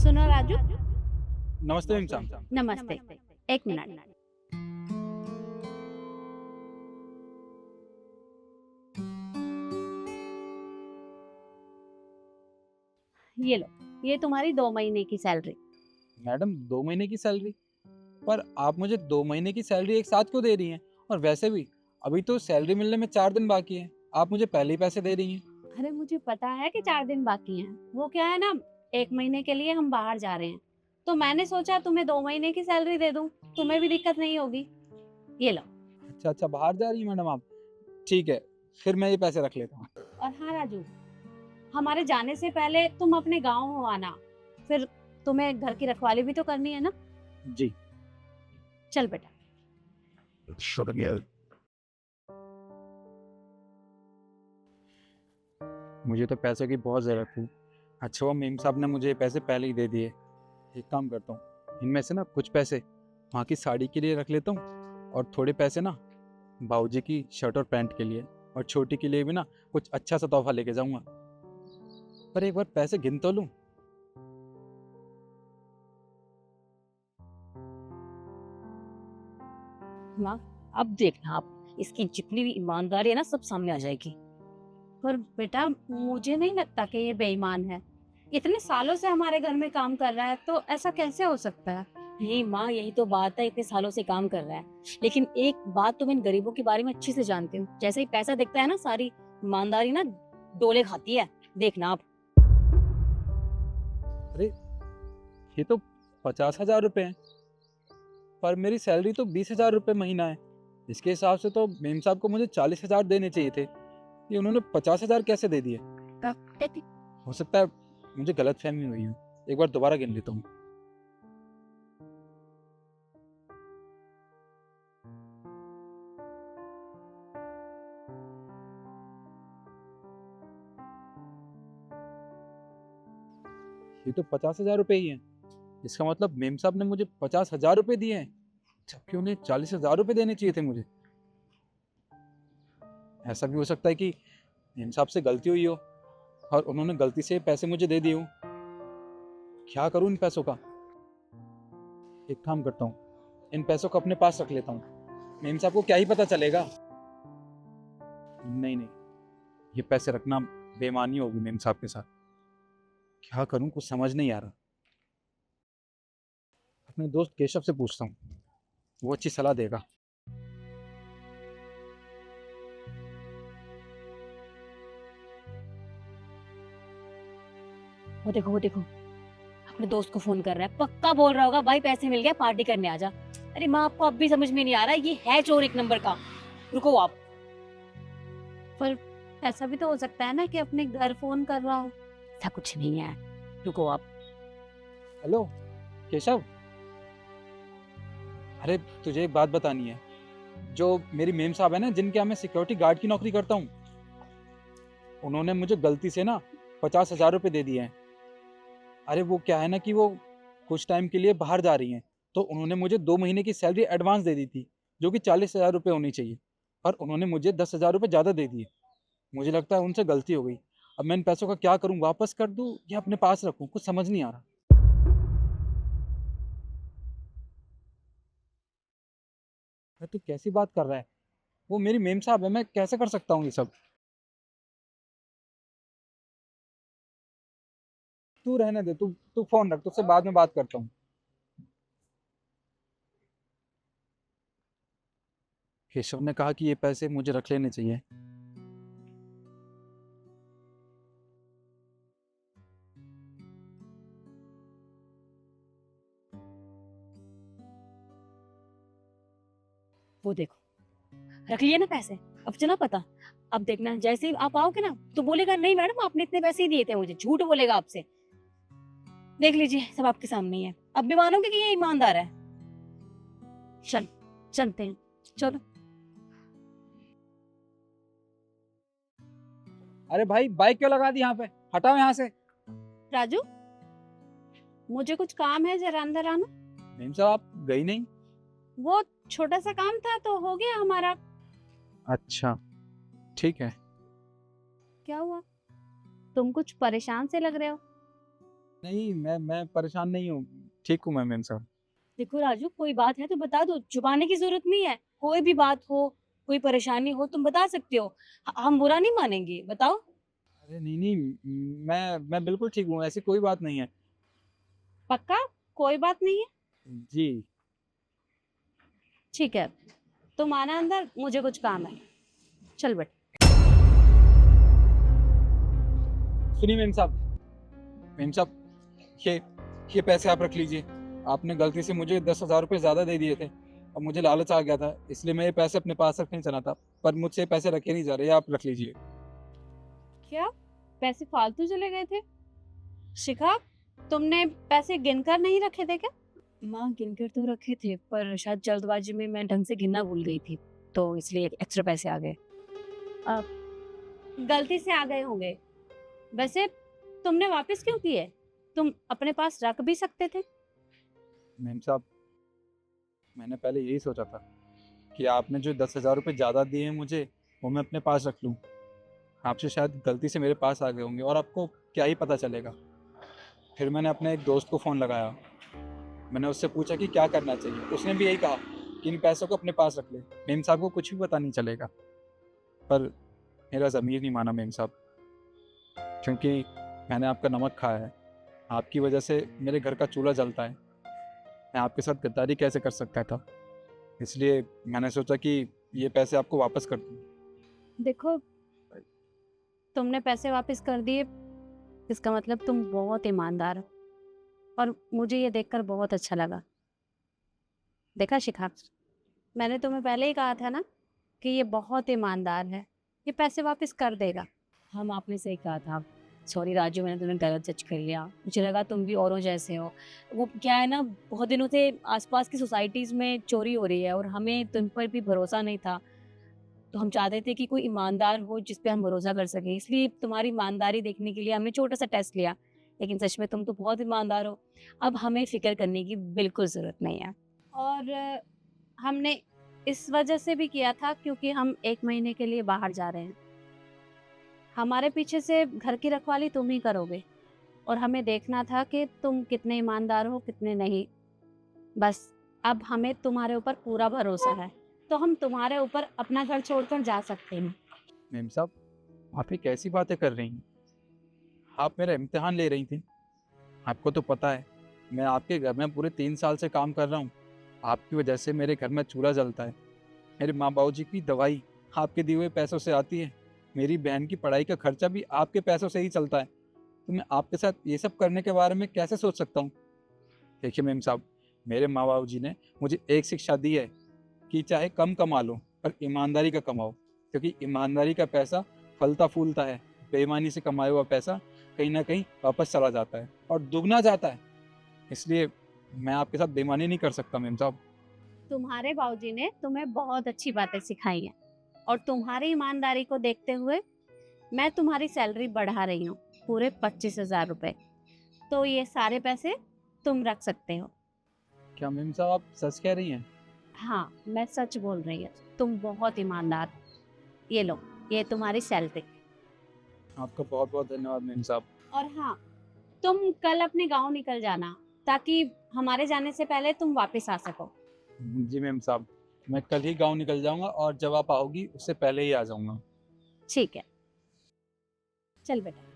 सुनो राजू। नमस्ते इंसान। नमस्ते। एक मिनट। ये लो, ये तुम्हारी 2 महीने की सैलरी। मैडम 2 महीने की सैलरी? पर आप मुझे 2 महीने की सैलरी एक साथ क्यों दे रही हैं? और वैसे भी अभी तो सैलरी मिलने में 4 दिन बाकी है, आप मुझे पहले ही पैसे दे रही हैं। अरे मुझे पता है कि 4 दिन बाकी हैं। वो क्या है ना, 1 महीने के लिए हम बाहर जा रहे हैं, तो मैंने सोचा तुम्हें 2 महीने की सैलरी दे दूं, तुम्हें भी दिक्कत नहीं होगी। ये लो। अच्छा अच्छा, बाहर जा रही हैं मैडम आप? ठीक है, फिर मैं ये पैसे रख लेता हूँ। और हाँ राजू, हमारे जाने से पहले तुम अपने गाँव हो आना, फिर तुम्हें घर की रखवाली भी तो करनी है ना। जी। चल बेटा। मुझे तो पैसों की बहुत ज़रूरत थी। अच्छा हुआ मेम साहब ने मुझे ये पैसे पहले ही दे दिए। एक काम करता हूँ, इनमें से ना कुछ पैसे वहाँ की साड़ी के लिए रख लेता हूँ, और थोड़े पैसे ना बाबूजी की शर्ट और पैंट के लिए, और छोटी के लिए भी ना कुछ अच्छा सा तोहफा लेके जाऊंगा। पर एक बार पैसे गिन तो लूं। ना, अब देखना आप, इसकी जितनी भी ईमानदारी है ना सब सामने आ जाएगी। पर बेटा मुझे नहीं लगता कि ये बेईमान है। इतने सालों से हमारे घर में काम कर रहा है, तो ऐसा कैसे हो सकता है। नहीं माँ, यही तो बात है, इतने सालों से काम कर रहा है। लेकिन एक बात तो मैं इन गरीबों के बारे में अच्छे से जानती हूँ, जैसे ही पैसा दिखता है ना सारी ईमानदारी ना डोले खाती है। देखना आप। अरे ये तो 50,000 रुपये हैं, पर मेरी सैलरी तो 20,000 रुपये महीना है। इसके हिसाब से तो मेम साहब को मुझे 40,000 देने चाहिए थे, ये उन्होंने 50,000 कैसे दे दिए? हो सकता है मुझे गलत फहमी हुई है, एक बार दोबारा गिन लेता हूँ। ये तो 50,000 रुपये ही है। इसका मतलब मेम साहब ने मुझे 50,000 रुपये दिए हैं, जबकि उन्हें 40,000 रुपये देने चाहिए थे मुझे। ऐसा भी हो सकता है कि मेम साहब से गलती हुई हो और उन्होंने गलती से पैसे मुझे दे दिए हो। क्या करूं इन पैसों का? एक काम करता हूँ, इन पैसों को अपने पास रख लेता हूँ। मेम साहब को क्या ही पता चलेगा। नहीं नहीं, ये पैसे रखना बेईमानी होगी मेम साहब के साथ। क्या करूं, कुछ समझ नहीं आ रहा। अपने दोस्त केशव से पूछता हूँ, वो अच्छी सलाह देगा। वो देखो, अपने दोस्त को फोन कर रहा है, पक्का बोल रहा होगा भाई पैसे मिल गए, पार्टी करने आ जा। अरे माँ, आपको अब भी समझ में नहीं आ रहा, ये है चोर एक नंबर का। रुको आप। पर ऐसा भी तो हो सकता है ना कि अपने घर फोन कर रहा हो। ऐसा कुछ नहीं है, रुको आप। हेलो केशव, अरे तुझे एक बात बतानी है। जो मेरी मेम साहब है ना, जिनके यहाँ मैं सिक्योरिटी गार्ड की नौकरी करता हूँ, उन्होंने मुझे गलती से ना 50,000 रुपये दे दिए हैं। अरे वो क्या है ना कि वो कुछ टाइम के लिए बाहर जा रही हैं, तो उन्होंने मुझे 2 महीने की सैलरी एडवांस दे दी थी, जो कि 40,000 रुपये होनी चाहिए, और उन्होंने मुझे 10,000 रुपये ज़्यादा दे दिए। मुझे लगता है उनसे गलती हो गई। अब मैं इन पैसों का क्या करूं, वापस कर दूं या अपने पास रखूं, कुछ समझ नहीं आ रहा। अरे तू कैसी बात कर रहा है? वो मेरी मेम साहब है, मैं कैसे कर सकता हूँ ये सब? तू रहने दे, तू तू फोन रख, तुझसे बाद में बात करता हूँ। केशव ने कहा कि ये पैसे मुझे रख लेने चाहिए। वो देखो, रख लिए ना पैसे। अब चला पता। अब देखना, जैसे ही आप आओगे ना तो बोलेगा नहीं मैडम आपने इतने पैसे ही दिए थे मुझे, झूठ बोलेगा आपसे। देख लीजिए, सब आपके सामने ही है। अब भी मानोगे कि ये ईमानदार है? चल, चलते हैं। चलो। अरे भाई, बाइक क्यों लगा दी यहाँ पे? हटाओ यहाँ से। राजू, मुझे कुछ काम है, जरा अंदर आना। मेम साहब आप गई नहीं? वो छोटा सा काम था तो हो गया हमारा। अच्छा ठीक है। क्या हुआ, तुम कुछ परेशान से लग रहे हो। नहीं, मैं परेशान नहीं हूँ, ठीक हूँ मैं मेम साहब। देखो राजू, कोई बात है तो बता दो, छुपाने की जरूरत नहीं है। कोई भी बात हो, कोई परेशानी हो, तुम बता सकते हो। हम बुरा नहीं मानेंगे, बताओ। अरे नहीं नहीं, मैं बिल्कुल ठीक हूँ, ऐसी कोई बात नहीं है। पक्का? कोई बात नहीं है? जी। ठीक है, तुम आना अंदर, मुझे कुछ काम है। चल बेटा। सुनिए मेम साहब, ये ये पैसे आप रख लीजिए। आपने गलती से मुझे 10,000 रुपये ज़्यादा दे दिए थे और मुझे लालच आ गया था, इसलिए मैं ये पैसे अपने पास रखने चला था, पर मुझसे ये पैसे रखे नहीं जा रहे, आप रख लीजिए। क्या पैसे फालतू चले गए थे? शिखा, तुमने पैसे गिनकर नहीं रखे थे क्या? माँ गिनकर तो रखे थे, पर शायद जल्दबाजी में मैं ढंग से गिनना भूल गई थी, तो इसलिए एक्स्ट्रा पैसे आ गए। गलती से आ गए होंगे। वैसे तुमने वापस क्यों किए? तुम अपने पास रख भी सकते थे। मेम साहब, मैंने पहले यही सोचा था कि आपने जो 10,000 रुपये ज़्यादा दिए हैं मुझे, वो मैं अपने पास रख लूँ। आपसे शायद गलती से मेरे पास आ गए होंगे और आपको क्या ही पता चलेगा। फिर मैंने अपने एक दोस्त को फ़ोन लगाया, मैंने उससे पूछा कि क्या करना चाहिए, उसने भी यही कहा कि इन पैसों को अपने पास रख ले, मेम साहब को कुछ भी पता नहीं चलेगा। पर मेरा ज़मीर नहीं माना मेम साहब, क्योंकि मैंने आपका नमक खाया है, आपकी वजह से मेरे घर का चूल्हा जलता है। मैं आपके साथ गद्दारी कैसे कर सकता था, इसलिए मैंने सोचा कि ये पैसे आपको वापस कर दूँ। देखो, तुमने पैसे वापस कर दिए, इसका मतलब तुम बहुत ईमानदार हो और मुझे ये देखकर बहुत अच्छा लगा। देखा शिखा, मैंने तुम्हें पहले ही कहा था ना कि ये बहुत ईमानदार है, ये पैसे वापस कर देगा। हम आपने सही कहा था। सॉरी राजू, मैंने तुम्हें गलत जज कर लिया। मुझे लगा तुम भी औरों जैसे हो। वो क्या है ना, बहुत दिनों से आसपास की सोसाइटीज़ में चोरी हो रही है और हमें तुम पर भी भरोसा नहीं था। तो हम चाहते थे कि कोई ईमानदार हो जिस पे हम भरोसा कर सकें, इसलिए तुम्हारी ईमानदारी देखने के लिए हमने छोटा सा टेस्ट लिया। लेकिन सच में तुम तो बहुत ईमानदार हो। अब हमें फ़िक्र करने की बिल्कुल ज़रूरत नहीं है। और हमने इस वजह से भी किया था क्योंकि हम 1 महीने के लिए बाहर जा रहे हैं। हमारे पीछे से घर की रखवाली तुम ही करोगे और हमें देखना था कि तुम कितने ईमानदार हो, कितने नहीं। बस अब हमें तुम्हारे ऊपर पूरा भरोसा है, तो हम तुम्हारे ऊपर अपना घर छोड़कर जा सकते हैं। मेम साहब, आप ये कैसी बातें कर रही हैं? आप मेरा इम्तिहान ले रही थी। आपको तो पता है मैं आपके घर में पूरे 3 साल से काम कर रहा हूँ, आपकी वजह से मेरे घर में चूल्हा जलता है, मेरे माँ बाबू जी की दवाई आपके दिए हुए पैसों से आती है, मेरी बहन की पढ़ाई का खर्चा भी आपके पैसों से ही चलता है। तो मैं आपके साथ ये सब करने के बारे में कैसे सोच सकता हूँ? देखिए मेम साहब, मेरे माँ बाबू जी ने मुझे एक शिक्षा दी है कि चाहे कम कमा लो पर ईमानदारी का कमाओ, क्योंकि ईमानदारी का पैसा फलता फूलता है, बेईमानी से कमाया हुआ पैसा कहीं ना कहीं वापस चला जाता है और दुगना जाता है। इसलिए मैं आपके साथ बेईमानी नहीं कर सकता मेम साहब। तुम्हारे बाबूजी ने तुम्हें बहुत अच्छी बातें सिखाई हैं और तुम्हारी ईमानदारी को देखते हुए मैं तुम्हारी सैलरी बढ़ा रही हूँ, पूरे 25,000 रुपए। तो ये सारे पैसे तुम रख सकते हो। क्या मेम साहब आप सच कह रही हैं? हाँ, मैं सच बोल रही हूँ, तुम बहुत ईमानदार हो। ये लो, ये तुम्हारी सैलरी। आपका बहुत बहुत धन्यवाद मेम साहब। और हाँ, तुम कल अपने गांव निकल जाना ताकि हमारे जाने से पहले तुम वापस आ सको। जी मेम साहब, मैं कल ही गांव निकल जाऊंगा और जब आप आओगी उससे पहले ही आ जाऊंगा। ठीक है, चल बेटा।